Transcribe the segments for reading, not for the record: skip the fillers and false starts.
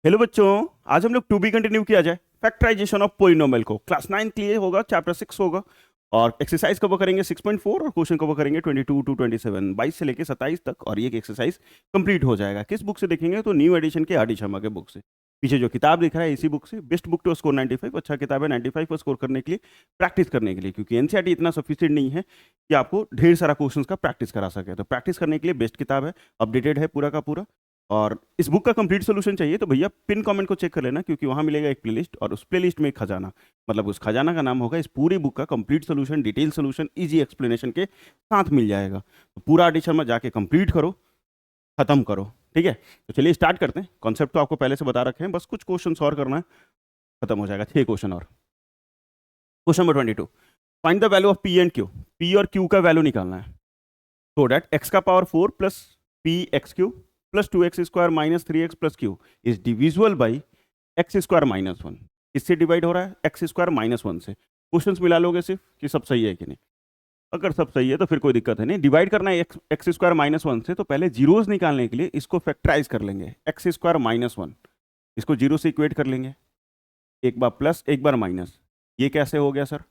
Hello बच्चों। आज हम लोग टू बी कंटिन्यू किया जाए फैक्टराइजेशन ऑफ पोलिनोमियल को। क्लास 9 के लिए होगा, चैप्टर 6 होगा। और एक्सरसाइज कवर करेंगे 6.4 और क्वेश्चन कवर करेंगे 22 टू 27, 22 से लेके 27 तक। और ये एक्सरसाइज कंप्लीट हो जाएगा। किस बुक से देखेंगे? तो न्यू एडिशन के आर डी शर्मा के बुक से। पीछे जो किताब दिख रहा है इसी बुक से। Best book to score 95। अच्छा किताब है 95 पर स्कोर करने के लिए, प्रैक्टिस करने के लिए, क्योंकि एनसीईआरटी इतना सफिशिएंट नहीं है कि आपको ढेर सारा क्वेश्चंस का प्रैक्टिस करा सके। तो प्रैक्टिस करने के लिए बेस्ट किताब है, अपडेटेड है पूरा का पूरा। और इस बुक का कंप्लीट सोल्यूशन चाहिए तो भैया पिन कमेंट को चेक कर लेना, क्योंकि वहां मिलेगा एक प्लेलिस्ट, और उस प्लेलिस्ट में एक खजाना, मतलब उस खजाना का नाम होगा इस पूरी बुक का complete solution, detail solution, easy explanation के साथ मिल जाएगा। तो पूरा एडिशन में जाके कंप्लीट करो, खत्म करो। ठीक है, तो चलिए स्टार्ट करते हैं। कॉन्सेप्ट तो आपको पहले से बता रखे हैं, बस कुछ क्वेश्चन और करना है, खत्म हो जाएगा। 6 क्वेश्चन और। Question number 22, find the value of P and Q. P और क्यू का वैल्यू निकालना है। सो डैट एक्स का power 4 plus P x Q plus 2x² minus 3x plus Q is divisible by x² - 1। इससे divide हो रहा है x² - 1 से। क्वेश्चन मिला लोगे सिर्फ कि सब सही है कि नहीं। अगर सब सही है तो फिर कोई दिक्कत है नहीं। डिवाइड करना है x² - 1 से, तो पहले जीरोस निकालने के लिए इसको फैक्टराइज कर लेंगे। x² - 1 इसको जीरो से इक्वेट कर लेंगे, एक बार प्लस एक बार माइनस। ये कैसे हो गया सर?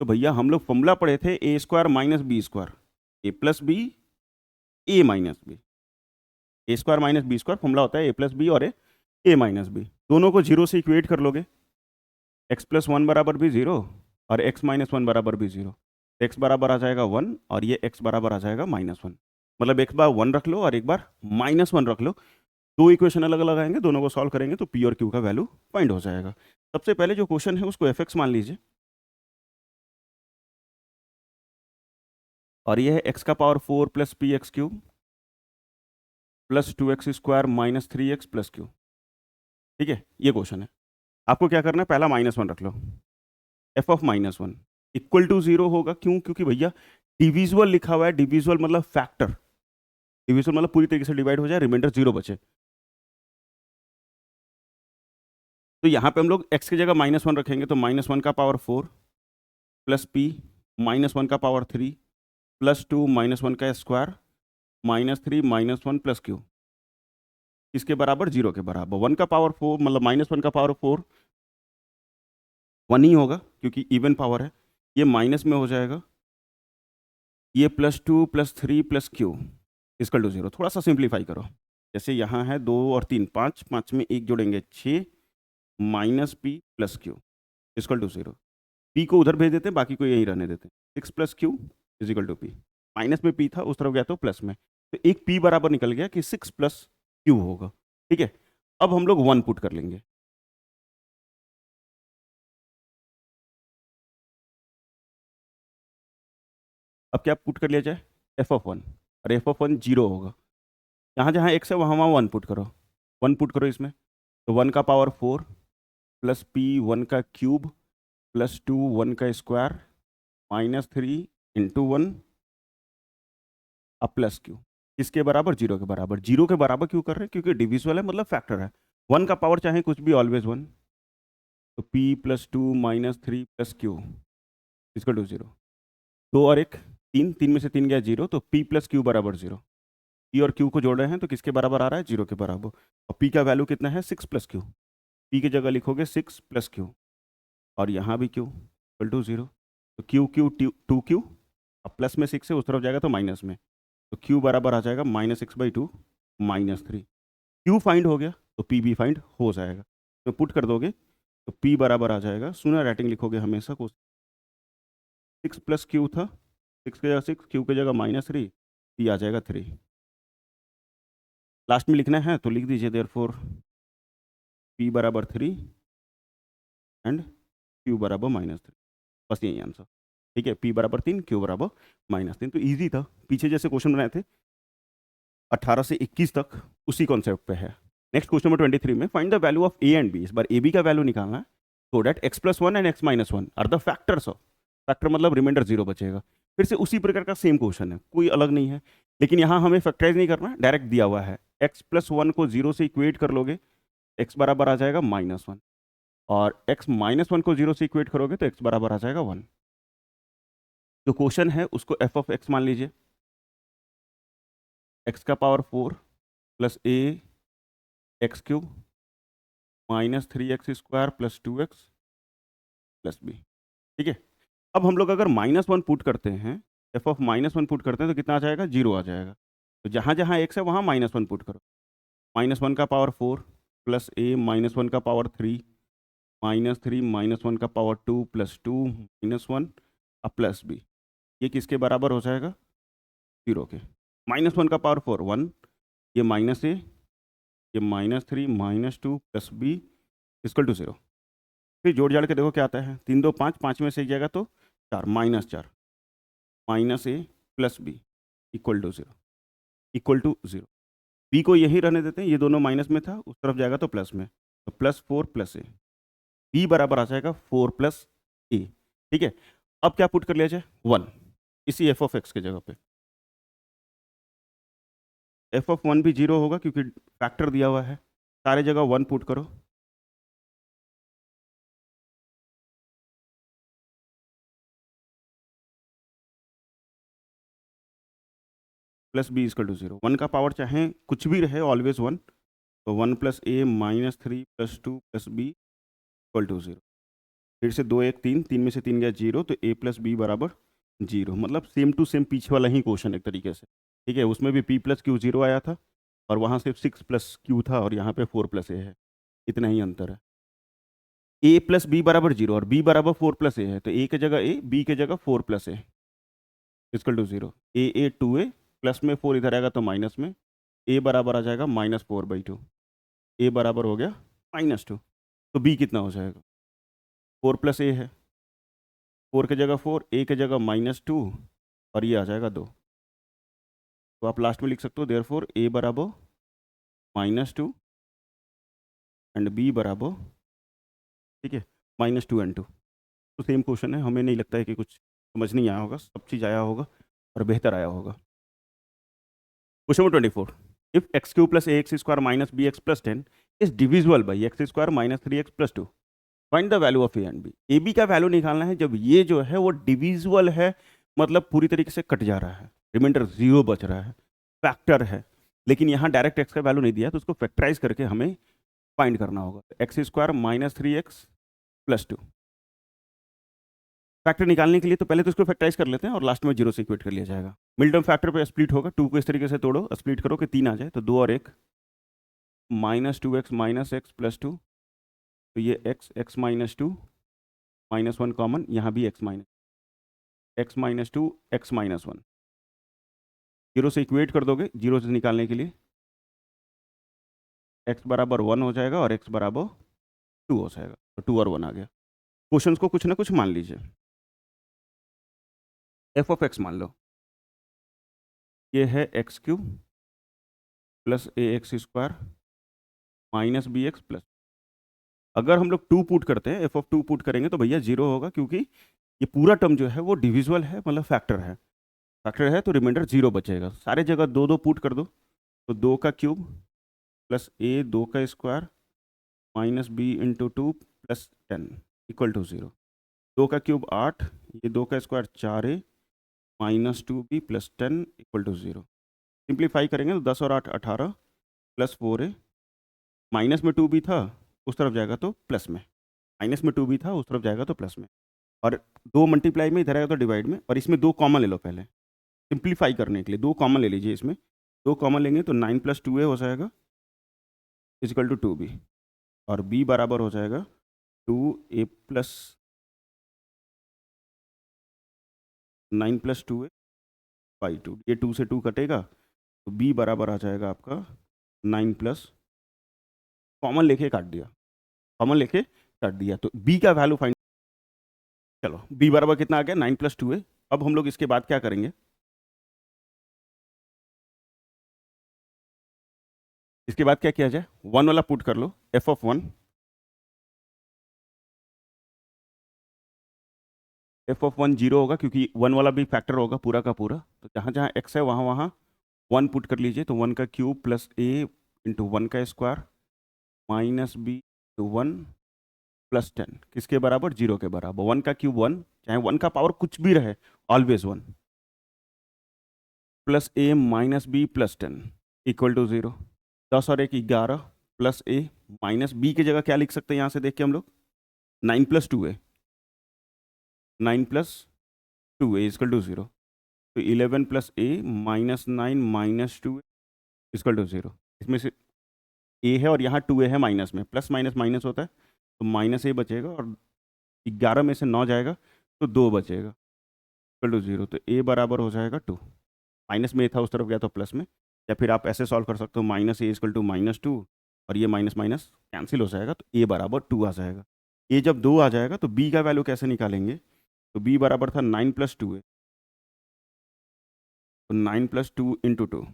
तो भैया हम लोग फॉर्मूला पढ़े थे a² - b², A plus B, A minus B. a² - b² formula होता है ए प्लस बी और ए माइनस बी। दोनों को जीरो से इक्वेट कर लोगे, x+1 बराबर भी जीरो और x-1 बराबर भी जीरो। x बराबर आ जाएगा 1 और ये x बराबर आ जाएगा -1। मतलब एक बार 1 रख लो और एक बार -1 रख लो। दो इक्वेशन अलग अलग आएंगे, दोनों को सॉल्व करेंगे तो p और q का वैल्यू फाइंड हो जाएगा। सबसे पहले जो क्वेश्चन है उसको f(x) मान लीजिए, और ये है x का power 4 plus P x cube plus 2x² minus 3x plus Q. ठीक है, ये क्वेश्चन है। आपको क्या करना है, पहला -1 रख लो। F of -1 equal to zero होगा। क्यों? क्योंकि भैया डिविजिबल लिखा हुआ है। डिविजिबल मतलब फैक्टर, डिविजिबल मतलब पूरी तरीके से डिवाइड हो जाए, रिमाइंडर जीरो बचे। तो यहाँ पे हम लोग x की जगह -1 रखेंगे, तो -1 का पावर 4 प्लस p -1 का पावर 3 प्लस 2 -1 का स्क्वायर -3 -1 प्लस q, इसके बराबर जीरो के बराबर। 1 का पावर 4 मतलब -1 का पावर 4 1 ही होगा क्योंकि इवन पावर है। ये माइनस में हो जाएगा, ये +2 + 3 + q इक्वल टू जीरो। थोड़ा सा सिंप्लीफाई करो। जैसे यहाँ है 2 और 3 5, 5 में 1 जोड़ेंगे 6 minus p plus q equal to zero. P को उधर भेज देते हैं, बाकी को यहीं रहने देते हैं। 6 + q equal to p. Minus में पी था, उस तरफ गया तो प्लस में, तो एक पी बराबर निकल गया कि 6 + q होगा। ठीक है, अब हम लोग 1 पुट कर लेंगे। अब क्या पुट कर लिया जाए? f(1), और f(1) जीरो होगा। जहाँ जहाँ x है वहाँ वहाँ 1 पुट करो। 1 पुट करो इसमें, तो 1 का पावर 4 प्लस p 1 का क्यूब प्लस 2 1 का स्क्वायर -3 इंटू 1 अब प्लस क्यू, किसके बराबर? जीरो के बराबर। जीरो के बराबर क्यों कर रहे हैं? क्योंकि डिविजिबल है, मतलब फैक्टर है। 1 का पावर चाहे कुछ भी, ऑलवेज 1। तो p + 2 -3 + q equal to zero. 2 और 1 3, 3 में से 3 गया जीरो, तो p + q बराबर जीरो। p और q को जोड़ रहे हैं तो किसके बराबर आ रहा है? जीरो के बराबर। और p का वैल्यू कितना है? 6 + q। p की जगह लिखोगे 6 + q, और यहाँ भी q इक्वल टू जीरो। तो q q 2q, अब प्लस में 6 है, उस तरफ जाएगा तो माइनस में, तो q बराबर आ जाएगा -6/2 -3। q फाइंड हो गया तो p भी फाइंड हो जाएगा। तो पुट कर दोगे तो p बराबर आ जाएगा, सुना राइटिंग लिखोगे हमेशा को, 6 + q था, 6 की जगह 6, q की जगह -3, p आ जाएगा 3। लास्ट में लिखना है तो लिख दीजिए देयरफॉर p बराबर 3 एंड q बराबर -3। बस यही आंसर। ठीक है, p बराबर 3, q बराबर -3। तो ईजी था, पीछे जैसे क्वेश्चन बनाए थे 18 से 21 तक, उसी कॉन्सेप्ट पे है। नेक्स्ट क्वेश्चन नंबर 23 में, find the value of a and b. इस बार ए बी का वैल्यू निकालना है। So that x+1 and x-1 are the factors of, factor मतलब रिमाइंडर जीरो बचेगा। फिर से उसी प्रकार का सेम क्वेश्चन है, कोई अलग नहीं है, लेकिन यहाँ हमें फैक्टराइज नहीं करना, डायरेक्ट दिया हुआ है। x+1 को जीरो से इक्वेट कर लोगे, x बराबर आ जाएगा -1, और x-1 को जीरो से इक्वेट करोगे तो x बराबर आ जाएगा 1। जो क्वेश्चन है उसको f(x) मान लीजिए। x का power 4 plus a x cube -3x² + 2x + b। ठीक है, अब हम लोग अगर -1 पुट करते हैं, एफ ऑफ -1 पुट करते हैं तो कितना आ जाएगा? 0 आ जाएगा। तो जहाँ जहाँ x है वहाँ -1 पुट करो। -1 का पावर 4 प्लस a -1 का पावर 3 -3 -1 का पावर 2 प्लस 2 -1 प्लस b, ये किसके बराबर हो जाएगा? 0 के। -1 का पावर 4 1, ये माइनस a, ये -3 -2 प्लस b इक्वल टू 0। फिर जोड़ जाड़ के देखो क्या आता है, 3 2 5, 5 में से एक जाएगा तो 4, -4 -a plus b equal to 0, equal to 0। B को यही रहने देते हैं, ये दोनों माइनस में था, उस तरफ जाएगा तो प्लस में, तो +4 + a, बी बराबर आ जाएगा 4 + a। ठीक है, अब क्या पुट कर लिया जाए? 1 इसी एफ ऑफ एक्स के जगह पे। एफ ऑफ 1 भी 0 होगा क्योंकि फैक्टर दिया हुआ है, सारे जगह 1 पुट करो। प्लस बी इक्वल टू 0, 1 का पावर चाहे कुछ भी रहे, ऑलवेज 1, तो 1 + a -3 + 2 + b इक्वल टू 0। फिर से 2 1 3, 3 में से 3 गया 0, तो a + b बराबर 0। मतलब सेम टू सेम पीछे वाला ही क्वेश्चन एक तरीके से। ठीक है, उसमें भी p + q 0 आया था और वहाँ सिर्फ 6 + q था और यहाँ पे 4 + a है, इतना ही अंतर है। a + b बराबर 0 और b बराबर 4 + a है, तो a की जगह a, b की जगह 4 + a equal to 0। a 2a, plus में 4 इधर आएगा तो माइनस में, a बराबर आ जाएगा -4/2, a बराबर हो गया -2। तो b कितना हो जाएगा? 4 + a है, 4 की जगह 4, a की जगह -2 और ये आ जाएगा 2। तो आप लास्ट में लिख सकते हो देयरफॉर a बराबर -2 एंड b बराबर, ठीक है, -2 and 2। तो सेम क्वेश्चन है, हमें नहीं लगता है कि कुछ समझ नहीं आया होगा, सब चीज़ आया होगा और बेहतर आया होगा। Question number 24, if x³ + ax² - bx + 10 is divisible by x² - 3x + 2, find the value of a and b. A b का वैल्यू निकालना है जब ये जो है वो डिविजिबल है, मतलब पूरी तरीके से कट जा रहा है, रिमाइंडर 0 बच रहा है, फैक्टर है, लेकिन यहाँ डायरेक्ट एक्स का वैल्यू नहीं दिया तो उसको फैक्टराइज करके हमें फाइंड करना होगा। x² - 3x + 2, फैक्टर निकालने के लिए तो पहले तो इसको फैक्टराइज कर लेते हैं और लास्ट में 0 से इक्वेट कर लिया जाएगा। मिड टर्म फैक्टर पे स्प्लिट होगा, 2 को इस तरीके से तोड़ो, स्प्लिट करो कि 3 आ जाए, तो 2 और 1 -2x - x + 2, तो ये x -2 -1 कॉमन, यहाँ भी x -2 x -1, 0 से इक्वेट कर दोगे, 0 से निकालने के लिए x बराबर 1 हो जाएगा और x बराबर 2 हो जाएगा, तो 2 और 1 आ गया। क्वेश्चंस को कुछ ना कुछ मान लीजिए। एफ ऑफ एक्स मान लो, ये है x³ + ax² - bx +, अगर हम लोग 2 पुट करते हैं, एफ ऑफ 2 पुट करेंगे तो भैया 0 होगा क्योंकि ये पूरा टर्म जो है वो डिविजिबल है, मतलब फैक्टर है, फैक्टर है तो रिमाइंडर 0 बचेगा। सारे जगह 2 2 पुट कर दो, तो 2 का क्यूब प्लस a 2 का स्क्वायर -b × 2 + 10 इक्वल टू 0। 2 का क्यूब 8, ये 2 का square 4a -2b + 10 equal to 0। Simplify करेंगे तो 10 और 8 18 + 4a, माइनस में 2b था उस तरफ जाएगा तो प्लस में, माइनस में 2b था उस तरफ जाएगा तो प्लस में, और 2 मल्टीप्लाई में इधर आएगा तो डिवाइड में, और इसमें 2 कॉमन ले लो। पहले सिंप्लीफाई करने के लिए 2 कॉमन ले लीजिए, इसमें 2 कॉमन लेंगे तो 9 + 2a हो जाएगा इक्वल टू 2b, और b बराबर हो जाएगा 2a + 9 + 2a/2, ये 2 से 2 कटेगा तो b बराबर आ जाएगा आपका 9 प्लस, कॉमन लेके काट दिया, कॉमन लेके काट दिया, तो b का वैल्यू फाइंड। चलो b बराबर कितना आ गया? 9 + 2a। अब हम लोग इसके बाद क्या करेंगे, इसके बाद क्या किया जाए, 1 वाला पुट कर लो, एफ ऑफ 1, एफ ऑफ 1 0 होगा क्योंकि 1 वाला भी फैक्टर होगा पूरा का पूरा, तो जहाँ जहाँ x है वहाँ वहाँ 1 पुट कर लीजिए, तो 1 का क्यूब प्लस a × 1 का स्क्वायर -b × 1 + 10 किसके बराबर? 0 के बराबर। 1 का क्यूब 1, चाहे 1 का पावर कुछ भी रहे, always 1, plus a -b + 10 equal to 0। 10 और 1 11 प्लस a माइनस बी की जगह क्या लिख सकते हैं यहाँ से देख के हम लोग, 9+2a, 9+2a इजकल टू 0। तो 11+a -9 -2 इजकल टू 0। इसमें से a है और यहाँ 2a है माइनस में, प्लस माइनस माइनस होता है, तो -a बचेगा और 11 में से 9 जाएगा तो 2 बचेगा इक्वल टू 0। तो a बराबर हो जाएगा 2। माइनस में a था, उस तरफ गया तो प्लस में, या फिर आप ऐसे सॉल्व कर सकते हो, -a इक्वल टू -2 और ये माइनस माइनस कैंसिल हो जाएगा, तो a बराबर 2 आ जाएगा। a जब 2 आ जाएगा तो b का वैल्यू कैसे निकालेंगे, तो b बराबर था 9+2a, तो 9+2 इंटू 2,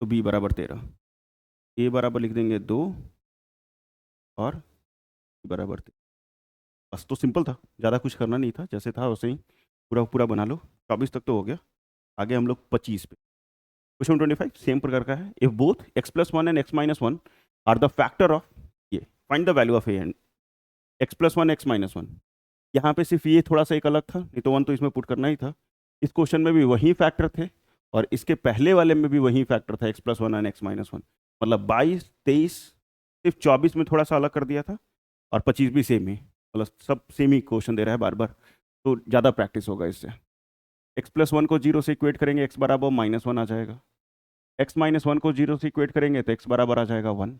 तो b बराबर 13। a बराबर लिख देंगे 2 और b बराबर 13। बस, तो सिंपल था, ज़्यादा कुछ करना नहीं था, जैसे था वैसे ही पूरा पूरा बना लो। 24 तक तो हो गया। आगे हम लोग 25 पे, क्वेश्चन 25 सेम प्रकार का है। If both x+1 and x-1 are the factor of, ये find the value of a and x+1 x-1। यहाँ पे सिर्फ ये थोड़ा सा एक अलग था, नहीं तो 1 तो इसमें पुट करना ही था। इस क्वेश्चन में भी वही फैक्टर थे और इसके पहले वाले में भी वही फैक्टर था, x+1 एंड x-1। मतलब 22 23, सिर्फ 24 में थोड़ा सा अलग कर दिया था और 25 भी सेम ही, मतलब सब सेम ही क्वेश्चन दे रहा है बार बार, तो ज़्यादा प्रैक्टिस होगा इससे। x+1 को 0 से इक्वेट करेंगे, x बराबर -1 आ जाएगा। x-1 को 0 से इक्वेट करेंगे तो x बराबर आ जाएगा 1।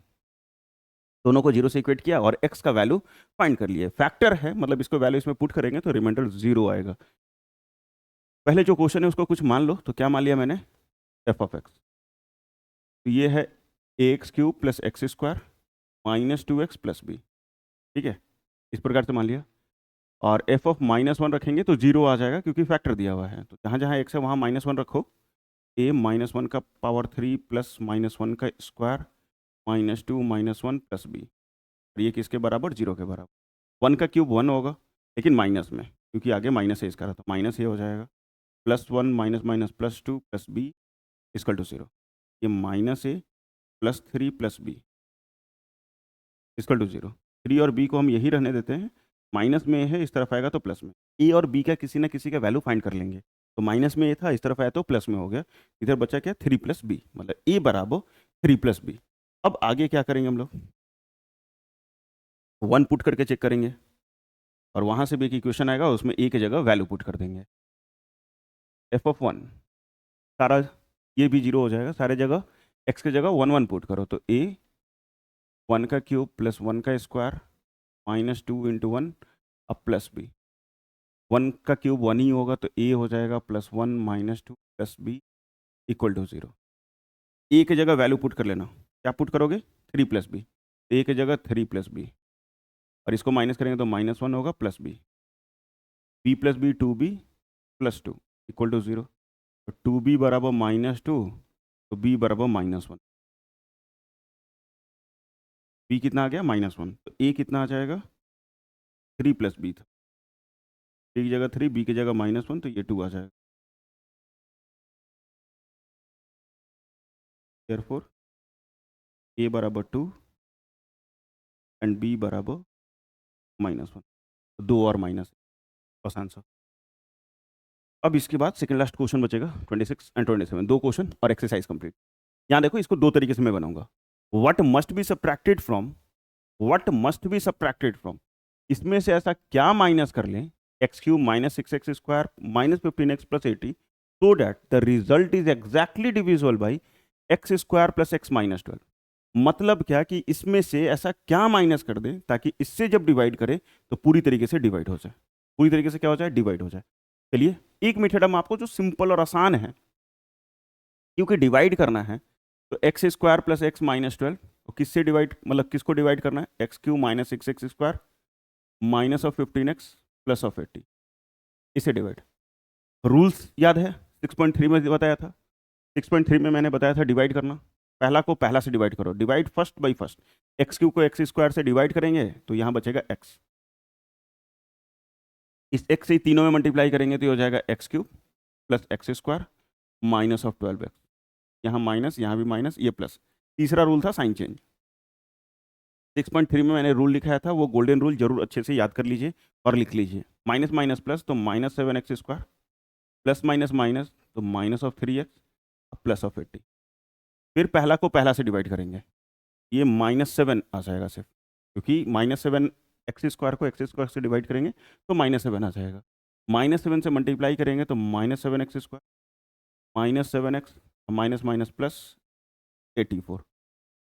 दोनों को 0 से इक्वेट किया और x का वैल्यू फाइंड कर लिए। फैक्टर है, मतलब इसको वैल्यू इसमें पुट करेंगे तो रिमाइंडर 0 आएगा। पहले जो क्वेश्चन है उसको कुछ मान लो, तो क्या मान लिया मैंने, f ऑफ x। तो ये है ax³ + x² -2x + b, ठीक है, इस प्रकार से मान लिया। और f ऑफ -1 रखेंगे तो 0 आ जाएगा क्योंकि फैक्टर दिया हुआ है, तो जहाँ जहाँ x है वहाँ -1 रखो। a -1 का पावर 3 + -1 का स्क्वायर -2 -1 + b, और ये किसके बराबर, 0 के बराबर। 1 का क्यूब 1 होगा, लेकिन माइनस में, क्योंकि आगे माइनस है इसका, रहा तो माइनस ये हो जाएगा, +1 -, +2 + b इक्वल टू 0। ये -a + 3 + b इक्वल टू 0। 3 और b को हम यही रहने देते हैं, माइनस में है, इस तरफ आएगा तो प्लस में। a और b का किसी ना किसी का वैल्यू फाइंड कर लेंगे, तो माइनस में a था, इस तरफ आया तो प्लस में हो गया, इधर बचा क्या, 3 + b, मतलब a बराबर 3 + b। अब आगे क्या करेंगे हम लोग, 1 पुट करके चेक करेंगे और वहाँ से भी एक इक्वेशन आएगा, उसमें a की जगह वैल्यू पुट कर देंगे। f ऑफ 1, सारा ये भी 0 हो जाएगा, सारे जगह x की जगह 1 1 पुट करो, तो a 1 का क्यूब + 1 का स्क्वायर -2 × 1 अब + b। 1 का क्यूब 1 ही होगा, तो a हो जाएगा +1 -2 + b इक्वल टू 0। a की जगह वैल्यू पुट कर लेना, क्या पुट करोगे, 3 + b, a की जगह 3 + b, और इसको माइनस करेंगे तो -1 होगा +b, b + b 2b + 2 equal to 0। तो 2b बराबर -2, तो b बराबर -1। b कितना आ गया, -1, तो a कितना आ जाएगा, 3 + b था, a की जगह 3, b की जगह -1, तो ये 2 आ जाएगा। Therefore a बराबर 2 एंड b बराबर -1, तो 2 और माइनस, बस आंसर। अब इसके बाद सेकंड लास्ट क्वेश्चन बचेगा, 26 एंड 27, 2 क्वेश्चन और एक्सरसाइज कंप्लीट। यहाँ देखो, इसको 2 तरीके से मैं बनाऊंगा। What must be subtracted from, what must be subtracted from, इसमें से ऐसा क्या माइनस कर लें, x³ -6x² -15x + 80, so that the result is exactly divisible by x² + x - 12। मतलब क्या कि इसमें से ऐसा क्या माइनस कर दें ताकि इससे जब डिवाइड करें तो पूरी तरीके से डिवाइड हो जाए, पूरी तरीके से क्या हो जाए, डिवाइड हो जाए। चलिए, एक मेथड हम आपको जो सिंपल और आसान है, क्योंकि डिवाइड करना है, तो x² + x - 12, तो किससे डिवाइड, मतलब किसको डिवाइड करना है, x³ -6x² -15x + 80, इसे डिवाइड। रूल्स याद है, 6.3 में बताया था, 6.3 में मैंने बताया था डिवाइड करना, पहला को पहला से डिवाइड करो, divide first by first. x³ को x² से डिवाइड करेंगे तो यहाँ बचेगा x, इस x से तीनों में मल्टीप्लाई करेंगे तो ये हो जाएगा x³ + x² -12x, यहाँ माइनस, यहाँ भी माइनस, ये प्लस। तीसरा रूल था साइन चेंज, 6.3 में मैंने रूल लिखाया था, वो गोल्डन रूल जरूर अच्छे से याद कर लीजिए और लिख लीजिए। माइनस माइनस प्लस तो -7x² प्लस माइनस माइनस तो -3x प्लस ऑफ 80। फिर पहला को पहला से डिवाइड करेंगे, ये -7 आ जाएगा सिर्फ, क्योंकि -7 एक्स स्क्वायर को एक्स स्क्वायर से डिवाइड करेंगे तो -7 आ जाएगा। -7 से मल्टीप्लाई करेंगे तो -7 x square, -7 x, minus minus plus 84,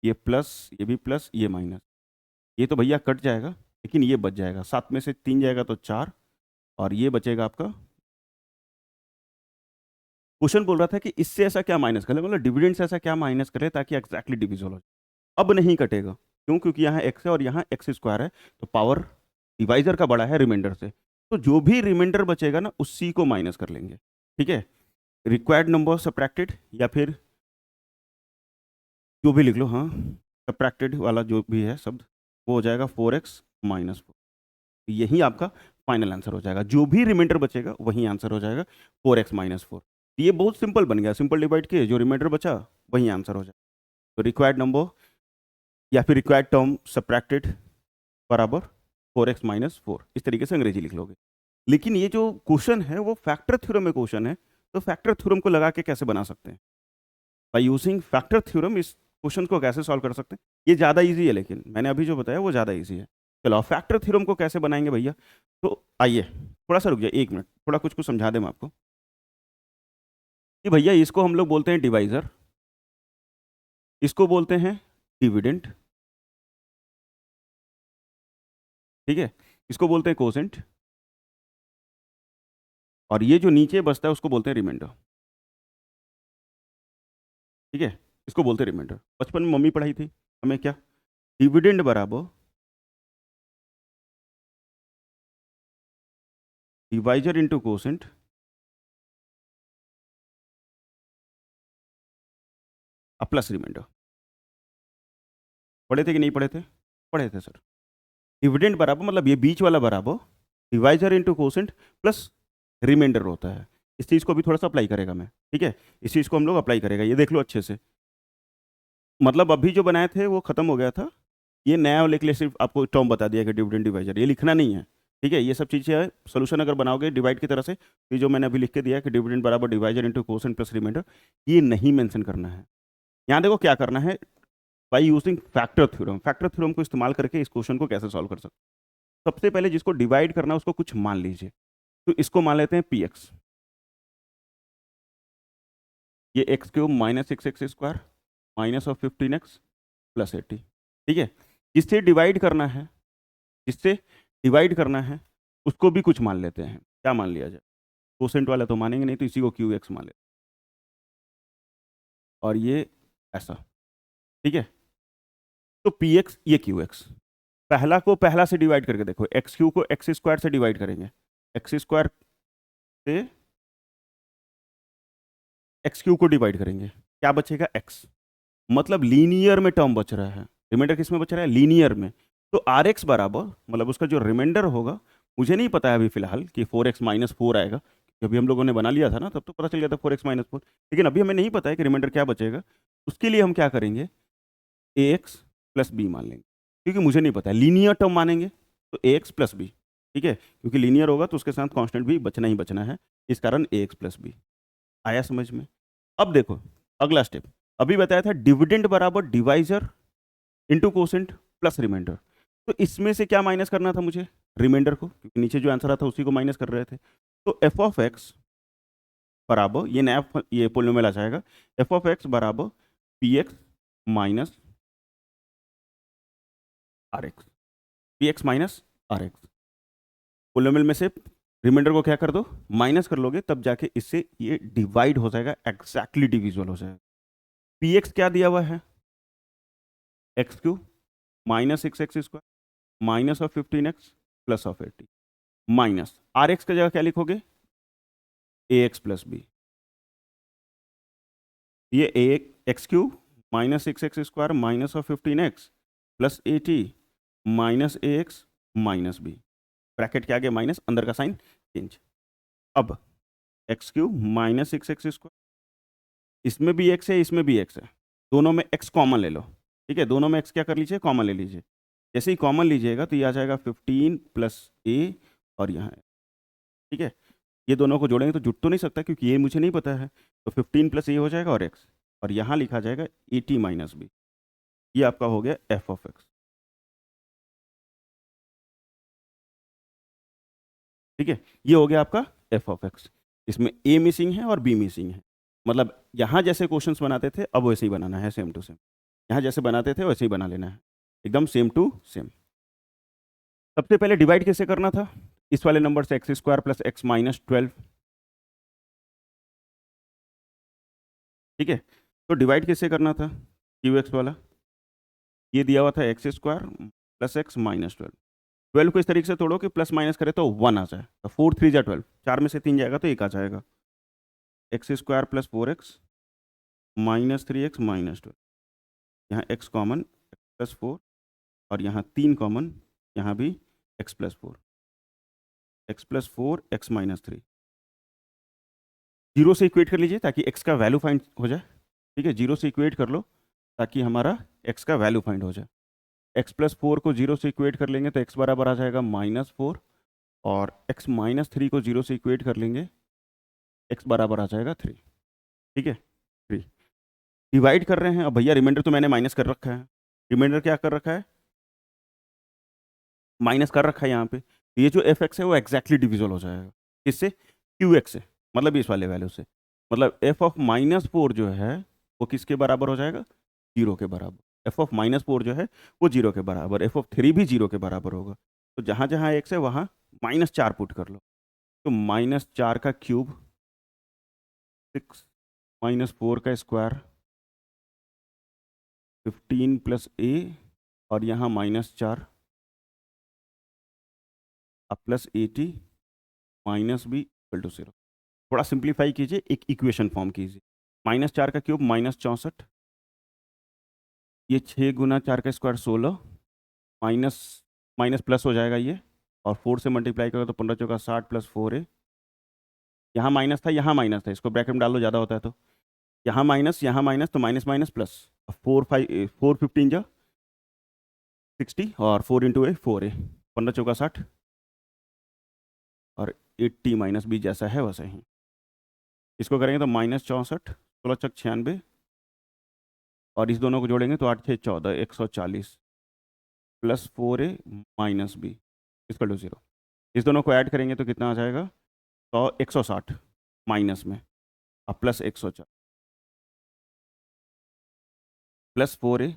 ये प्लस, ये भी प्लस, ये माइनस, ये तो भैया कट जाएगा, लेकिन ये बच जाएगा, 7 में से 3 जाएगा तो 4, और ये बचेगा आपका। क्वेश्चन बोल रहा था कि इससे ऐसा क्या माइनस कर ले, मतलब डिविडेंड से ऐसा क्या माइनस करे ताकि एग्जैक्टली डिविजिबल हो। अब नहीं कटेगा, क्यों? क्योंकि यहाँ एक्स है और यहाँ एक्स स्क्वायर है, तो पावर डिवाइजर का बड़ा है रिमाइंडर से, तो जो भी रिमाइंडर बचेगा ना उसी को माइनस कर लेंगे। ठीक है, रिक्वायर्ड नंबर सब्ट्रैक्टेड, या फिर जो भी लिख लो, हाँ, सब्ट्रैक्टेड वाला जो भी है शब्द, वो हो जाएगा 4x - 4। यही आपका फाइनल आंसर हो जाएगा, जो भी रिमाइंडर बचेगा वही आंसर हो जाएगा, 4x - 4। ये बहुत सिंपल बन गया, सिंपल डिवाइड किए, जो रिमाइंडर बचा वही आंसर हो जाएगा। तो रिक्वायर्ड नंबर या फिर रिक्वायर्ड टर्म सब्ट्रैक्टेड बराबर 4x - 4, इस तरीके से अंग्रेजी लिख लोगे। लेकिन ये जो क्वेश्चन है वो फैक्टर थ्योरम में क्वेश्चन है, तो फैक्टर थ्योरम को लगा के कैसे बना सकते हैं? बाय यूजिंग फैक्टर थ्योरम इस क्वेश्चन को कैसे सॉल्व कर सकते हैं? ये ज़्यादा इजी है, लेकिन मैंने अभी जो बताया वो ज़्यादा इजी है। चलो, फैक्टर थ्योरम को कैसे बनाएंगे भैया? तो आइए थोड़ा सा रुक जाइए, 1 मिनट, थोड़ा कुछ कुछ समझा दें मैं आपको कि भैया इसको हम लोग बोलते हैं डिवाइजर, इसको बोलते हैं डिविडेंड, ठीक है, इसको बोलते हैं कोसेंट, और ये जो नीचे बचता है उसको बोलते हैं रिमाइंडर। ठीक है, इसको बोलते हैं रिमाइंडर। बचपन में मम्मी पढ़ाई थी हमें क्या, डिविडेंड बराबर divisor into quotient plus remainder. पढ़े थे कि नहीं पढ़े थे? पढ़े थे सर। डिविडेंड बराबर मतलब ये बीच वाला बराबर divisor into quotient plus remainder होता है। इस चीज़ को भी थोड़ा सा अप्लाई करेगा मैं, ठीक है, इस चीज़ को हम लोग अप्लाई करेगा, ये देख लो अच्छे से। मतलब अभी जो बनाए थे वो खत्म हो गया था, ये नया लिख ले, सिर्फ आपको टर्म बता दिया कि डिविडेंड डिवाइजर, ये लिखना नहीं है। ठीक है, ये सब चीज़ें है, सोल्यूशन अगर बनाओगे डिवाइड की तरह से, तो ये जो मैंने अभी लिख के दिया कि डिविडेंड बराबर divisor into quotient plus remainder, ये नहीं मेंशन करना है। यहाँ देखो क्या करना है, by using factor theorem. Factor theorem को इस्तेमाल करके इस क्वेश्चन को कैसे सॉल्व कर सकते हैं? सबसे पहले जिसको डिवाइड करना है उसको कुछ मान लीजिए, तो इसको मान लेते हैं पी एक्स, ये x cube minus 6x square minus of 15x plus 80। ठीक है, जिससे डिवाइड करना है, जिससे डिवाइड करना है उसको भी कुछ मान लेते हैं। क्या मान लिया जाए? कोसेंट वाला तो मानेंगे नहीं, तो इसी को क्यू एक्स मान लेते, और ये ऐसा। ठीक है, तो पी एक्स ये क्यू एक्स, पहला को पहला से डिवाइड करके देखो, एक्स क्यू को एक्स स्क्वायर से डिवाइड करेंगे, एक्स स्क्वायर से एक्स क्यू को डिवाइड करेंगे, क्या बचेगा? एक्स। मतलब लीनियर में टर्म बच रहा है, रिमाइंडर किस में बच रहा है? लीनियर में। तो आर एक्स बराबर मतलब उसका जो रिमाइंडर होगा, मुझे नहीं पता है अभी फिलहाल कि 4x - 4 आएगा, अभी हम लोगों ने बना लिया था ना, तब तो पता चल गया था 4x - 4, लेकिन अभी हमें नहीं पता है कि रिमाइंडर क्या बचेगा। उसके लिए हम क्या करेंगे, ए एक्स प्लस बी मान लेंगे, क्योंकि मुझे नहीं पता है, लीनियर टर्म मानेंगे तो ए एक्स प्लस बी। ठीक है, क्योंकि लीनियर होगा तो उसके साथ कांस्टेंट भी बचना ही बचना है, इस कारण ए एक्स प्लस बी। आया समझ में? अब देखो अगला स्टेप, अभी बताया था डिविडेंड बराबर divisor into quotient plus remainder, तो इसमें से क्या माइनस करना था मुझे? रिमाइंडर को, क्योंकि नीचे जो आंसर आता उसी को माइनस कर रहे थे। तो एफ ऑफ एक्स बराबर, ये नया ये पोलिनोमियल आ जाएगा, एफ ऑफ एक्स बराबर p x minus are x, p x minus are x. Polynomial में से रिमाइंडर को क्या कर दो, माइनस कर लोगे, तब जाके इससे ये डिवाइड हो जाएगा, एग्जैक्टली डिविजिबल हो जाएगा। पी एक्स क्या दिया हुआ है? X cube minus 6x square minus of 15x plus of 80, minus are X का जगह क्या लिखोगे? ए एक्स प्लस बी, ये A X cube minus 6x square minus of 15x plus 80 minus A X minus B, bracket के आगे minus, अंदर का sign change. अब X cube minus 6x square, इसमें भी एक्स है इसमें भी एक्स है, दोनों में एक्स कॉमन ले लो। ठीक है, दोनों में एक्स क्या कर लीजिए? कॉमन ले लीजिए। जैसे ही कॉमन लीजिएगा तो ये आ जाएगा 15 प्लस ए, और यहाँ है। ठीक है, ये दोनों को जोड़ेंगे तो जुट तो नहीं सकता क्योंकि ये मुझे नहीं पता है, तो 15 प्लस ए हो जाएगा और एक्स, और यहाँ लिखा जाएगा ए टी माइनस बी। ये आपका हो गया एफ ऑफ एक्स। ठीक है, ये हो गया आपका एफ ऑफ एक्स। इसमें ए मिसिंग है और बी मिसिंग है, मतलब यहाँ जैसे क्वेश्चंस बनाते थे अब वैसे ही बनाना है, सेम टू सेम। यहाँ जैसे बनाते थे वैसे ही बना लेना है, एकदम सेम टू सेम। सबसे पहले डिवाइड कैसे करना था, इस वाले नंबर से x square plus x minus 12। ठीक है, तो डिवाइड कैसे करना था, क्यू एक्स वाला, ये दिया हुआ था x square plus x minus 12। 12 को इस तरीके से तोड़ो कि प्लस माइनस करे तो 1 आ जाए, तो 4 3 जा 12, 4 में से 3 जाएगा तो 1 आ जाएगा। X square plus 4x minus 3x minus 12, यहाँ x कॉमन x प्लस 4, और यहाँ 3 कॉमन, यहाँ भी x plus 4, x plus 4 x minus 3। Zero से इक्वेट कर लीजिए ताकि x का वैल्यू फाइंड हो जाए। ठीक है, जीरो से इक्वेट कर लो ताकि हमारा x का वैल्यू फाइंड हो जाए। x प्लस 4 को जीरो से इक्वेट कर लेंगे तो x बराबर आ जाएगा -4, और x माइनस 3 को जीरो से इक्वेट कर लेंगे, x बराबर आ जाएगा 3। ठीक है, 3 डिवाइड कर रहे हैं। अब भैया रिमाइंडर तो मैंने माइनस कर रखा है, रिमाइंडर क्या कर रखा है, माइनस कर रखा है यहाँ पे। तो ये जो एफ एक्स है वो एक्जैक्टली डिविजल हो जाएगा किससे, क्यू एक्स से, मतलब इस वाले वैल्यू से। मतलब एफ ऑफ -4 जो है वो किसके बराबर हो जाएगा, जीरो के बराबर। एफ ऑफ -4 जो है वो जीरो के बराबर, एफ ऑफ 3 भी जीरो के बराबर होगा। तो जहाँ जहाँ एक्स है वहाँ -4 पुट कर लो, तो -4 का क्यूब 6 -4 का स्क्वायर 15 प्लस ए, और यहाँ -4 अब plus 80 minus b equal to 0। थोड़ा सिंप्लीफाई कीजिए, एक इक्वेशन फॉर्म कीजिए। -4 का क्यूब -64, ये 6 गुना 4 का स्क्वायर 16, माइनस माइनस प्लस हो जाएगा ये, और 4 से मल्टीप्लाई करो तो 15 चौका 60 प्लस 4 है। यहाँ माइनस था यहाँ माइनस था, इसको ब्रैकेट में डाल लो, ज़्यादा होता है तो। यहाँ माइनस तो माइनस माइनस प्लस, 4 15 जा 60, और 4 इंटू ए 4 है, 15 चौका 60, और 80 माइनस बी जैसा है वैसा ही। इसको करेंगे तो -64 16 चक 96, और इस दोनों को जोड़ेंगे तो 8 6 14 140 plus 4 a minus b equal to 0। इस दोनों को ऐड करेंगे तो कितना आ जाएगा, 160 माइनस में, अब प्लस 104 प्लस 4 ए,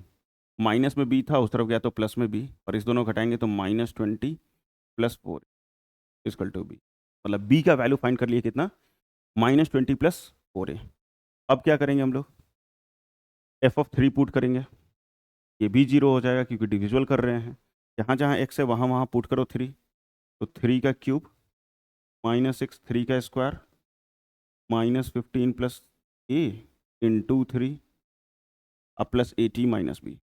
माइनस में बी था उस तरफ गया तो प्लस में बी, और इस दोनों को घटाएंगे तो -20 प्लस 4 इक्वल टू बी। मतलब बी का वैल्यू फाइंड कर लिए कितना, -20 प्लस 4 ए। अब क्या करेंगे हम लोग, एफ ऑफ 3 पुट करेंगे, ये भी जीरो हो जाएगा क्योंकि डिविजुअल कर रहे हैं। जहाँ जहाँ एक्स है वहाँ वहाँ पुट करो 3, तो 3 का क्यूब -6 3 का स्क्वायर -15 प्लस ए इंटू 3 अब plus 80 minus b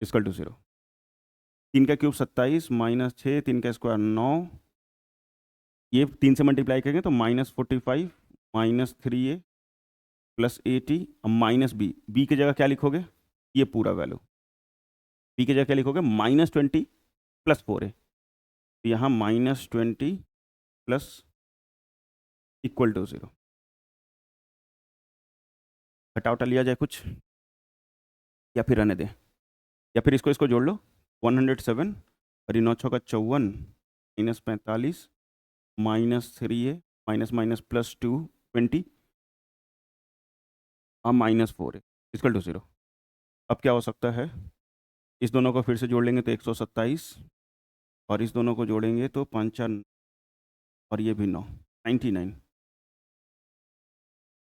equal to 0। 3 का क्यूब 27 -6 3 का स्क्वायर 9, ये 3 से मल्टीप्लाई करेंगे तो -45 -3a प्लस 80, अब माइनस बी, बी की जगह क्या लिखोगे, ये पूरा वैल्यू, बी की जगह क्या लिखोगे, -20 प्लस 4a, तो यहाँ -20 प्लस इक्वल टू 0। घटा उठा लिया जाए कुछ, या फिर रहने दें, या फिर इसको इसको जोड़ लो, 107 और ये 9 6 का 54 -45 -3a माइनस माइनस प्लस 2 20, अब -4 इक्वल टू 0। अब क्या हो सकता है, इस दोनों को फिर से जोड़ लेंगे तो 127, और इस दोनों को जोड़ेंगे तो 5 और ये भी 9 99,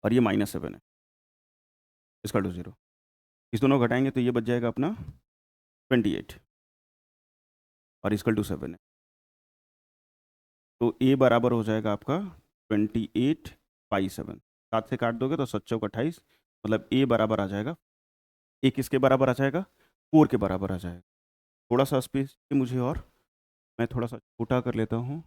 और ये -7 है इक्वल टू 0। इस दोनों को घटाएंगे तो ये बच जाएगा अपना 28, और इक्वल टू 7 है, तो ए बराबर हो जाएगा आपका 28/7। 7 से काट दोगे तो 7 चौक 28, मतलब ए बराबर आ जाएगा, ए किसके बराबर आ जाएगा, 4 के बराबर आ जाएगा। थोड़ा सा स्पेस मुझे, और मैं थोड़ा सा छोटा कर लेता हूँ।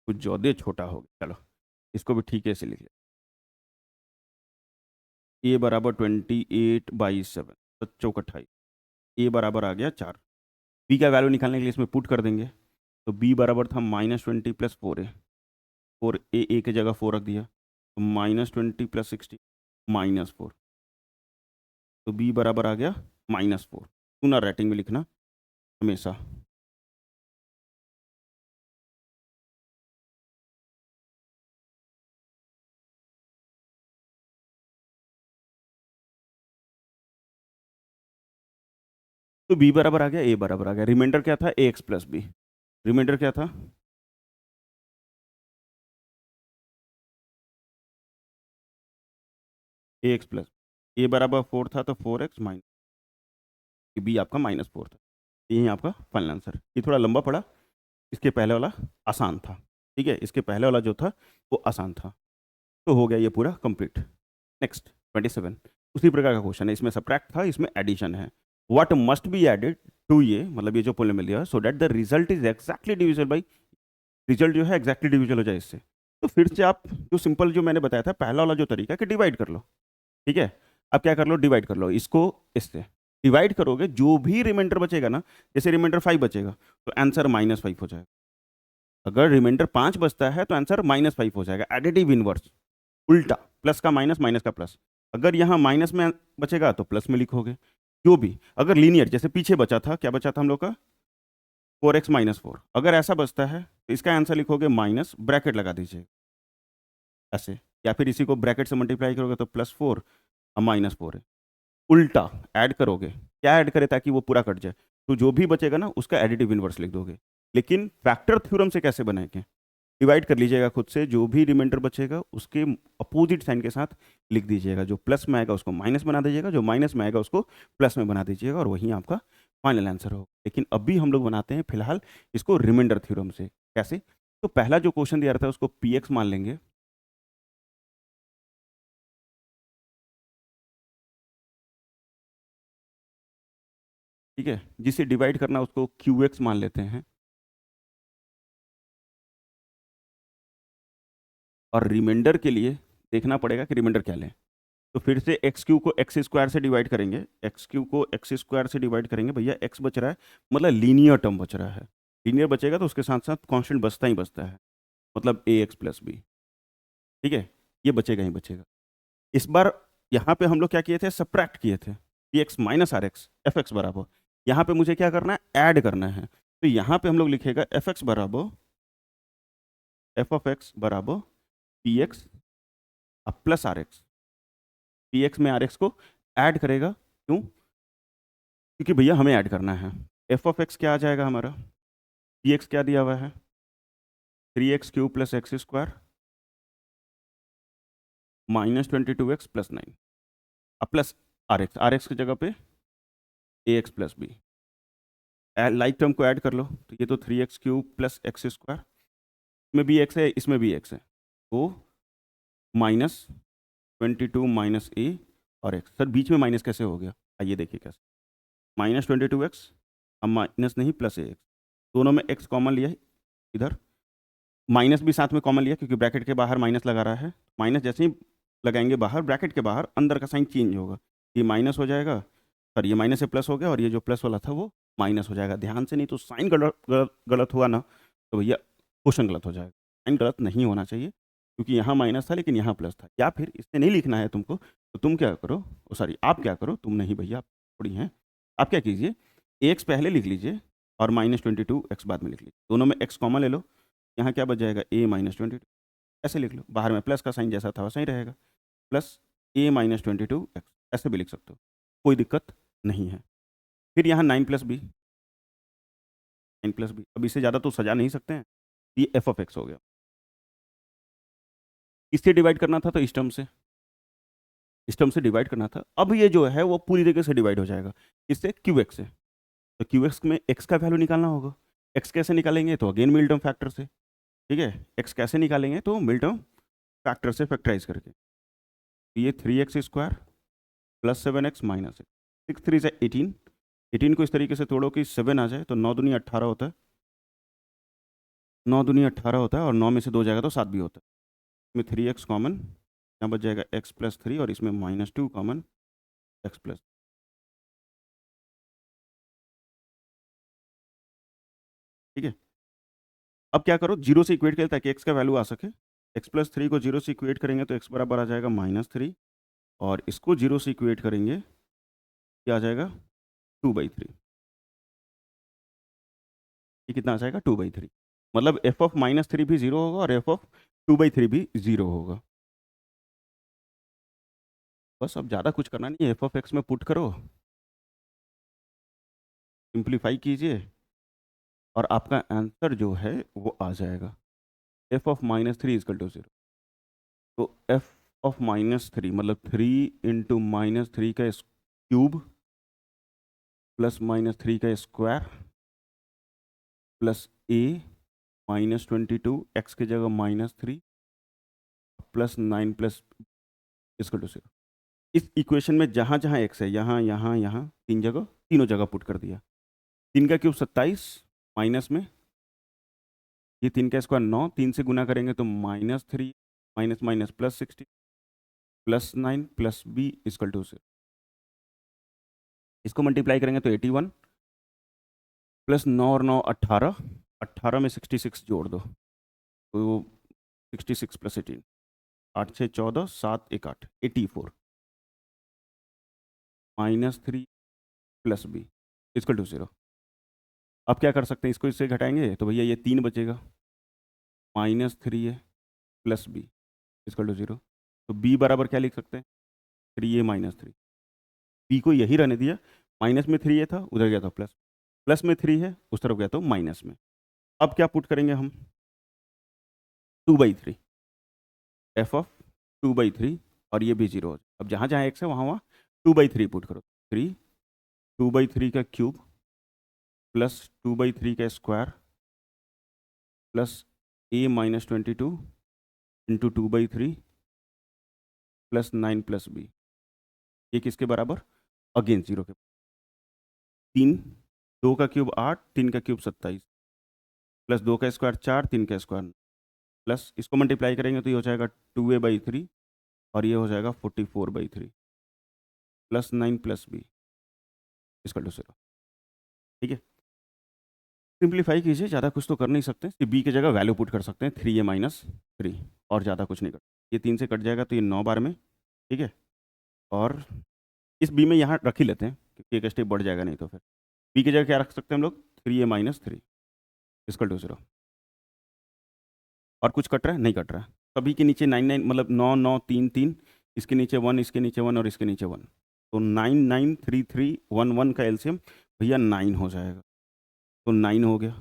कुछ ज़्यादा छोटा हो गया, चलो इसको भी ठीक है से लिख लिया। ए बराबर 28/7, 7 चौक 28, ए बराबर आ गया 4। बी का वैल्यू निकालने के लिए इसमें पुट कर देंगे। तो बी बराबर था -20 + 4a, 4a की जगह 4 रख दिया, तो -20 + 60 -4, तो बी बराबर आ गया -4। पुनः राइटिंग में लिखना हमेशा। तो बी बराबर आ गया, ए बराबर आ गया, रिमाइंडर क्या था, ए एक्स प्लस बी। रिमाइंडर क्या था, ए एक्स प्लस, ए बराबर 4 था तो 4x माइनस, बी आपका -4 था। यही आपका फाइनल आंसर। ये थोड़ा लंबा पड़ा, इसके पहले वाला आसान था। ठीक है, इसके पहले वाला जो था वो आसान था। तो हो गया ये पूरा कंप्लीट। नेक्स्ट 27, उसी प्रकार का क्वेश्चन है, इसमें सब्ट्रैक्ट था, इसमें एडिशन है। What must be added to ये, मतलब ये जो पोलिनोमियल दिया है, so that the result is exactly divisible by, result जो है एग्जैक्टली डिविजिबल हो जाए इससे। तो फिर से आप जो सिंपल जो मैंने बताया था पहला वाला जो तरीका है कि डिवाइड कर लो। ठीक है, अब क्या कर लो, डिवाइड कर लो इसको इससे। डिवाइड करोगे जो भी रिमाइंडर बचेगा ना, जैसे रिमाइंडर 5 बचेगा तो आंसर -5 हो जाएगा। अगर रिमाइंडर 5 बचता है तो आंसर -5 हो जाएगा, एडिटिव इनवर्स, उल्टा, प्लस का माइनस, माइनस का प्लस। अगर यहाँ माइनस में बचेगा तो प्लस में लिखोगे। जो भी अगर लीनियर, जैसे पीछे बचा था, क्या बचा था हम लोग का, 4x -4, अगर ऐसा बचता है तो इसका आंसर लिखोगे माइनस, ब्रैकेट लगा दीजिए ऐसे, या फिर इसी को ब्रैकेट से मल्टीप्लाई करोगे तो +4 और -4 है। उल्टा ऐड करोगे, क्या ऐड करे ताकि वो पूरा कट जाए, तो जो भी बचेगा ना उसका एडिटिव इनवर्स लिख दोगे। लेकिन फैक्टर थ्योरम से कैसे बनाएंगे, डिवाइड कर लीजिएगा खुद से, जो भी रिमाइंडर बचेगा उसके अपोजिट साइन के साथ लिख दीजिएगा, जो प्लस में आएगा उसको माइनस बना दीजिएगा, जो माइनस में आएगा उसको प्लस में बना दीजिएगा, और वही आपका फाइनल आंसर होगा। लेकिन अभी हम लोग बनाते हैं फिलहाल इसको रिमाइंडर थ्योरम से। कैसे, तो पहला जो क्वेश्चन दिया था उसको पी एक्स मान लेंगे, ठीक है, जिसे डिवाइड करना उसको क्यू एक्स मान लेते हैं, और रिमाइंडर के लिए देखना पड़ेगा कि रिमाइंडर क्या लें। तो फिर से एक्स क्यू को एक्स स्क्वायर से डिवाइड करेंगे, एक्स क्यू को एक्स स्क्वायर से डिवाइड करेंगे, भैया एक्स बच रहा है, मतलब लीनियर टर्म बच रहा है। लीनियर बचेगा तो उसके साथ साथ कांस्टेंट बचता ही बचता है, मतलब ए एक्स प्लस बी। ठीक है, ये बचेगा ही बचेगा। इस बार यहाँ पे हम लोग क्या किए थे, सब्ट्रैक्ट किए थे, p x minus are x f x बराबर। यहाँ पे मुझे क्या करना है, ऐड करना है। तो यहाँ पे हम लोग लिखेगा एफ एक्स बराबर, एफ ऑफ एक्स बराबर p x plus r x. P x में आर एक्स को ऐड करेगा, क्यों, क्योंकि भैया हमें ऐड करना है। एफ ऑफ एक्स क्या आ जाएगा हमारा, पी एक्स क्या दिया हुआ है, 3x³ + x² -22x + 9, अब प्लस आर एक्स की जगह पे A X plus B. Like term को ऐड कर लो, तो ये तो 3x³ + x², इसमें भी एक्स है, इसमें भी एक्स है, तो -22 माइनस ए और एक्स। सर बीच में माइनस कैसे हो गया, आइए देखिए कैसे, -22x, अब माइनस नहीं प्लस ए एक्स, दोनों में एक्स कॉमन लिया है, इधर माइनस भी साथ में कॉमन लिया क्योंकि ब्रैकेट के बाहर माइनस लगा रहा है। माइनस जैसे ही लगाएंगे बाहर, ब्रैकेट के बाहर अंदर का साइन चेंज होगा, ये माइनस हो जाएगा, सर ये माइनस से प्लस हो गया, और ये जो प्लस वाला था वो माइनस हो जाएगा। ध्यान से, नहीं तो साइन गलत गलत गलत हुआ ना तो भैया क्वेश्चन गलत हो जाएगा। साइन गलत नहीं होना चाहिए, क्योंकि यहाँ माइनस था लेकिन यहाँ प्लस था। या फिर इससे नहीं लिखना है तुमको, तो तुम क्या करो, सॉरी आप क्या करो, तुम नहीं भैया आप थोड़ी हैं, आप क्या कीजिए, एक्स पहले लिख लीजिए और -22x बाद में लिख लीजिए, दोनों में एक्स कॉमन ले लो, यहाँ क्या बच जाएगा, a -22, ऐसे लिख लो, बाहर में प्लस का साइन जैसा था वैसा ही रहेगा, प्लस a-22x, ऐसे भी लिख सकते हो, कोई दिक्कत नहीं है। फिर यहाँ 9 + b, 9 + b, अब इससे ज़्यादा तो सजा नहीं सकते हैं, ये एफ ऑफ एक्स हो गया। इससे डिवाइड करना था तो इस टर्म से डिवाइड करना था। अब ये जो है वो पूरी तरीके से डिवाइड हो जाएगा, इससे क्यू एक्स से, तो क्यू एक्स में एक्स का वैल्यू निकालना होगा। एक्स कैसे निकालेंगे, तो अगेन मिल टर्म फैक्टर से। ठीक है, एक्स कैसे निकालेंगे, तो मिल टर्म फैक्टर से फैक्टराइज करके, ये 3x² + 7x - 6, 6 3 से 18, 18 को इस तरीके से तोड़ो कि 7 आ जाए, तो 9 दूनी 18 होता है, 9 दूनी 18 होता है, और 9 में से 2 जाएगा तो 7 भी होता है। इसमें 3x कॉमन, यहाँ बच जाएगा x + 3, और इसमें -2 कॉमन, x + ठीक है, अब क्या करो, जीरो से इक्वेट करें ताकि एक्स का वैल्यू आ सके। एक्स प्लस थ्री को जीरो से इक्वेट करेंगे तो एक्स बराबर आ जाएगा -3, और इसको जीरो से इक्वेट करेंगे, क्या आ जाएगा 2/3। ये कितना आ जाएगा 2/3, मतलब एफ ऑफ -3 भी जीरो होगा और एफ ऑफ 2/3 भी जीरो होगा। बस अब ज़्यादा कुछ करना नहीं है, एफ ऑफ एक्स में पुट करो, सिंप्लीफाई कीजिए, और आपका आंसर जो है वो आ जाएगा एफ ऑफ -3 इजकल टू 0। तो एफ ऑफ -3 मतलब 3 × -3 का क्यूब प्लस -3 का स्क्वायर प्लस ए -22, एक्स की जगह -3 प्लस 9 प्लस इजकल टू 0। इस इक्वेशन में जहाँ जहाँ एक्स है, यहाँ यहाँ यहाँ तीन जगह, तीनों जगह पुट कर दिया। 3 का क्यूब 27, माइनस में ये 3 का स्क्वायर 9, 3 से गुना करेंगे तो -3 minus minus plus 60 plus 9 plus b equal to 0। इसको मल्टीप्लाई करेंगे तो 81 प्लस 9 और 9 18, 18 में 66 जोड़ दो तो 66 प्लस 18, 8 से 14, 7 1 8, 84 -3 प्लस बी इजकल टू 0। अब क्या कर सकते हैं, इसको इससे घटाएंगे तो भैया ये 3 बचेगा, -3 है प्लस बी इजकल टू 0। तो बी बराबर क्या लिख सकते हैं, 3 है -3। बी को यही रहने दिया, माइनस में 3 ये था, उधर गया था प्लस, प्लस में 3 है, उस तरफ गया तो माइनस में। अब क्या पुट करेंगे हम, 2/3 एफ ऑफ 2/3, और ये भी 0 हो जाए। अब जहाँ जहाँ एक्स है वहाँ वहाँ 2/3 पुट करो, 3 2/3 का क्यूब प्लस 2/3 का स्क्वायर प्लस ए -22 इंटू 2/3 प्लस 9 प्लस बी, ये किसके बराबर, अगेन 0 के। 3, 2 का क्यूब 8, 3 का क्यूब 27 प्लस 2 का स्क्वायर 4, 3 का स्क्वायर प्लस इसको मल्टीप्लाई करेंगे तो ये हो जाएगा 2a/3, और ये हो जाएगा 44/3 प्लस 9 प्लस बी इसका टू 0। ठीक है, सिंप्लीफाई कीजिए, ज़्यादा कुछ तो कर नहीं सकते, सिर्फ बी की जगह वैल्यू पुट कर सकते हैं 3a-3, और ज़्यादा कुछ नहीं कर। ये 3 से कट जाएगा तो ये 9 बार में, ठीक है, और इस बी में यहाँ रख ही लेते हैं क्योंकि एक स्टेप बढ़ जाएगा नहीं तो फिर बी की जगह क्या रख सकते हैं हम लोग, 3a-3 इसका टू 0। और कुछ कट रहा है, नहीं कट रहा है, सभी के नीचे 9 9 मतलब 9 9 3 3, इसके नीचे 1, इसके नीचे 1 और इसके नीचे 1, तो 9 9 3 3 1 1 का एलसीएम भैया 9 हो जाएगा, तो 9 हो गया।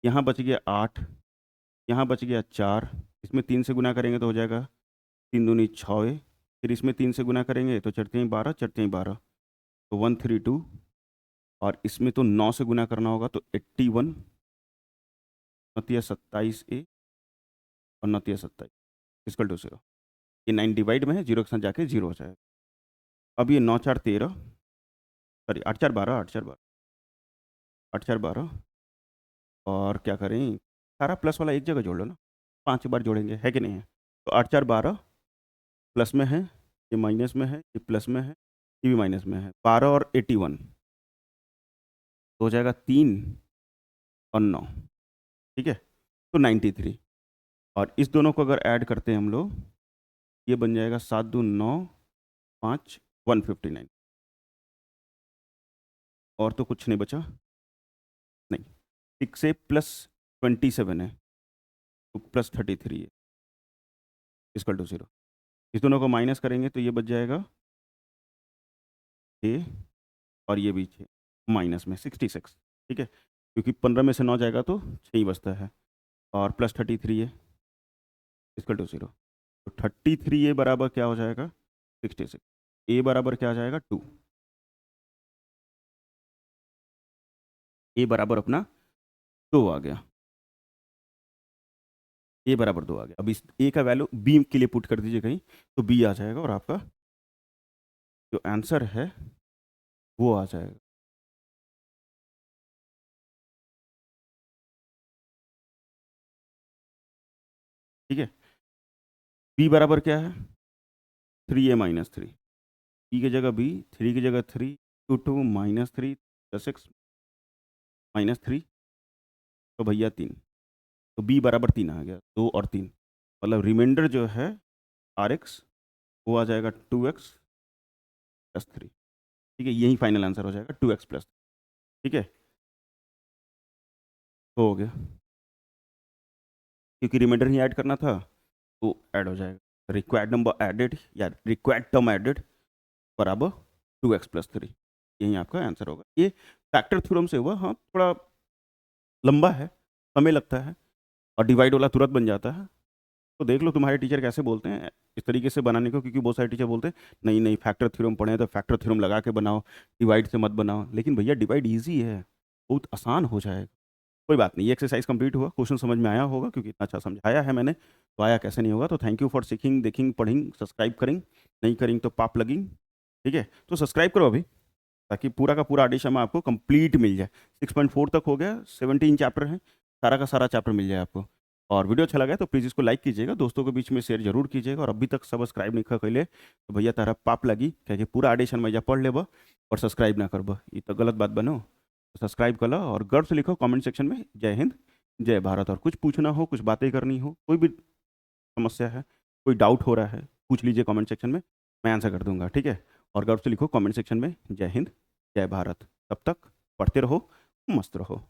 यहाँ बच गया 8, यहाँ बच गया 4, इसमें 3 से गुना करेंगे तो हो जाएगा 3 दूनी 6, फिर इसमें 3 से गुना करेंगे तो चढ़ते ही 12, चढ़ते ही 12, तो 132, और इसमें तो 9 से गुना करना होगा तो 81, 27a और 27 इक्वल टू 0। ये 9 डिवाइड में है, 0 के साथ जाके 0 हो जाएगा। अब ये 9 4 13, सॉरी 8 4 12, 8 4 12, 8 4 12, और क्या करें, सारा प्लस वाला एक जगह जोड़ लो ना, 5 बार जोड़ेंगे, है कि नहीं है। तो 8 4 12 प्लस में है, ये माइनस में है, ये प्लस में है, ये भी माइनस में है, 12 और 81 तो हो जाएगा 3 और 9, ठीक है, तो 93। और इस दोनों को अगर ऐड करते हैं हम लोग, ये बन जाएगा 7 2 9 5 159, और तो कुछ नहीं बचा, नहीं, 6 से प्लस 27 है तो प्लस 33 है इक्वल टू 0। इस दोनों को माइनस करेंगे तो ये बच जाएगा 6, और ये भी 6, माइनस में 66, ठीक है, क्योंकि 15 में से 9 जाएगा तो 6 ही बचता है, और प्लस 33 है इक्वल टू 0। तो 33 ए बराबर क्या हो जाएगा 66, ए बराबर क्या आ जाएगा 2, ए बराबर अपना 2 आ गया, ए बराबर 2 आ गया। अब इस ए का वैल्यू बी के लिए पुट कर दीजिए कहीं, तो बी आ जाएगा, और आपका जो आंसर है वो आ जाएगा। ठीक है, बी बराबर क्या है 3a-3, बी की जगह बी, 3 की जगह 3, 2 2 -3 6 -3, तो भैया 3, तो बी बराबर 3 आ गया, 2 और 3, मतलब रिमाइंडर जो है आर एक्स वो आ जाएगा 2x प्लस 3। ठीक है, यही फाइनल आंसर हो जाएगा 2x प्लस। ठीक है, तो हो गया, क्योंकि रिमाइंडर ही ऐड करना था तो ऐड हो जाएगा। रिक्वायर्ड नंबर एडेड या रिक्वायर्ड टर्म एडेड बराबर 2x प्लस 3, यही आपका आंसर होगा। ये फैक्टर थ्योरम से हुआ, हाँ थोड़ा लंबा है, समय लगता है, और डिवाइड वाला तुरंत बन जाता है। तो देख लो तुम्हारे टीचर कैसे बोलते हैं इस तरीके से बनाने को, क्योंकि बहुत सारे टीचर बोलते हैं नहीं नहीं फैक्टर थ्योरम पढ़े हैं तो फैक्टर थ्योरम लगा के बनाओ, डिवाइड से मत बनाओ। लेकिन भैया डिवाइड ईजी है, बहुत आसान हो जाएगा। कोई बात नहीं, ये एक्सरसाइज कंप्लीट हुआ, क्वेश्चन समझ में आया होगा क्योंकि इतना अच्छा समझाया है मैंने, तो आया कैसे नहीं होगा। तो थैंक यू फॉर सीखिंग, देखिंग, पढ़िंग, सब्सक्राइब करेंगे, नहीं करेंगे तो पाप लगेंगे। ठीक है, तो सब्सक्राइब करो अभी, ताकि पूरा का पूरा एडिशन में आपको कंप्लीट मिल जाए। 6.4 तक हो गया, 17 चैप्टर हैं, सारा का सारा चैप्टर मिल जाए आपको। और वीडियो अच्छा लगा है तो प्लीज़ इसको लाइक कीजिएगा, दोस्तों के बीच में शेयर जरूर कीजिएगा, और अभी तक सब्सक्राइब नहीं कर तो भैया तारा पाप लगी, क्या पूरा एडिशन में जा पढ़ लेब और सब्सक्राइब ना करब, ये तो गलत बात बनो। तो सब्सक्राइब कर लो और गर्व से लिखो कमेंट सेक्शन में जय हिंद जय भारत। और कुछ पूछना हो, कुछ बातें करनी हो, कोई भी समस्या है, कोई डाउट हो रहा है, पूछ लीजिए कमेंट सेक्शन में, मैं आंसर कर दूंगा। ठीक है, और गर्व से लिखो कमेंट सेक्शन में जय हिंद जय भारत। तब तक पढ़ते रहो, मस्त रहो।